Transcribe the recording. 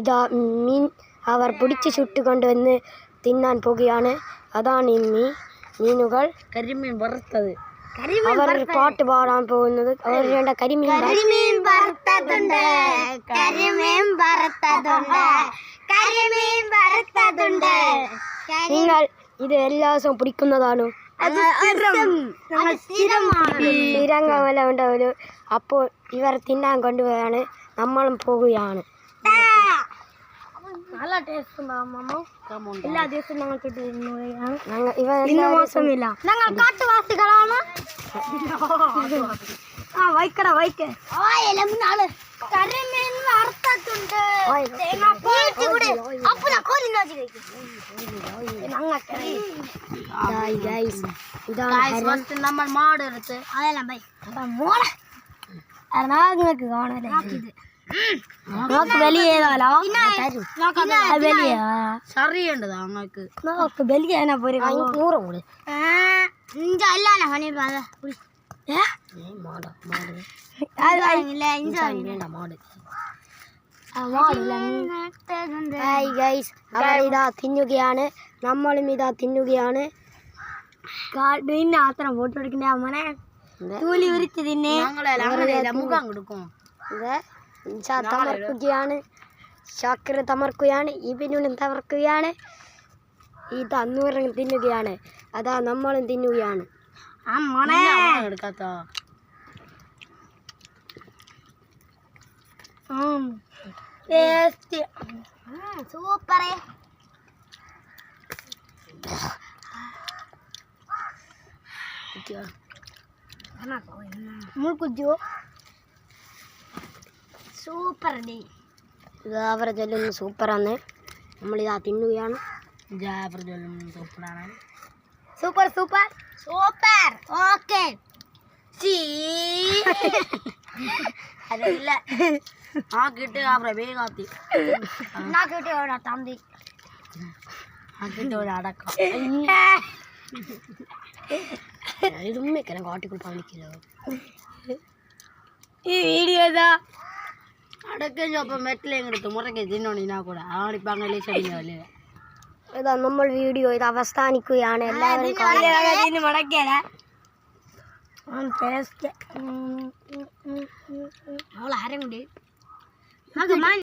ഇതാ മീൻ അവർ പിടിച്ച് ചുട്ടുകൊണ്ടുവന്ന് തിന്നാൻ പോകുകയാണ്. അതാണ് ഈ മീനുകൾ. കരിമീൻ വറുത്തത്. അവർ പാട്ട് പാടാൻ പോകുന്നത്. അവർ വേണ്ട കരിമീൻ വറുത്തതുണ്ട്, കരിമീൻ വറുത്തതുണ്ട്, കരിമീൻ വറുത്തതുണ്ട്. നിങ്ങൾ ഇത് എല്ലാ ദിവസവും പിടിക്കുന്നതാണോ? സ്ഥിരംഗമല്ല ഉണ്ടാവല്ലോ. അപ്പോൾ ഇവർ തിന്നാൻ കൊണ്ടുപോയാണ്. നമ്മളും പോകുകയാണ്. നല്ല ടേസ്റ്റ് ഉണ്ടാവും. എല്ലാ ദിവസവും ഞങ്ങൾ കിട്ടുകയാണ്. ഞങ്ങൾ കാട്ടുവാസികളാണ്. വൈക്കട കരിമീൻ വറുത്തിട്ടുണ്ട്. നമ്മൾ മാടെടുത്ത് നിങ്ങൾക്ക് കാണാൻ വലിയതാലോ വലിയ ചെറിയേണ്ടതാ അങ്ങക്ക് നോക്ക് വലിയ 100 കൂടെ അവരിതാ തിന്നുകയാണ്. നമ്മളും ഇതാ തിന്നുകയാണ്. പിന്നെ അത്ര ഫോട്ടോ എടുക്കണ്ടേ അമ്മനെ തൂലി ഉരിച്ച് തിന്നെ മുഖം കൊടുക്കും. തമർക്കുകയാണ്. ഷാക്കിർ തമർക്കുകയാണ്. ഇബിനും തമർക്കുകയാണ്. ഇത് 100 തിന്നുകയാണ്. അതാ നമ്മളും തിന്നുകയാണ്. എടുക്കാത്ത സൂപ്പറേ. സൂപ്പർ ഇത് അവരെ ചൊല്ലുന്നു സൂപ്പറാന്ന്. നമ്മളിതാ തിന്നുകയാണ്. സൂപ്പറാണ്. Super super super. ഓക്കെ അതല്ല ആ കിട്ടി ആ പ്രവേഗാത്തി തമ്പി ആ കിട്ടി അടക്കം ഇതുമ്മേക്കനെ കാട്ടിക്കൊടുപ്പാണിക്കല്ലോ. ഈ വീഡിയോ അടക്കം ചോപ്പം മെറ്റിലെടുത്ത് മുറക്കെ തിന്നോണിനാ കൂടെ ആണിപ്പോ അങ്ങനെ ചടിഞ്ഞല്ലേ. ഇതാ നമ്മൾ വീഡിയോ ഇത് അവസാനിക്കുകയാണ്. എല്ലാവരും മടക്കിയാ അവൾ ആരും കൂടി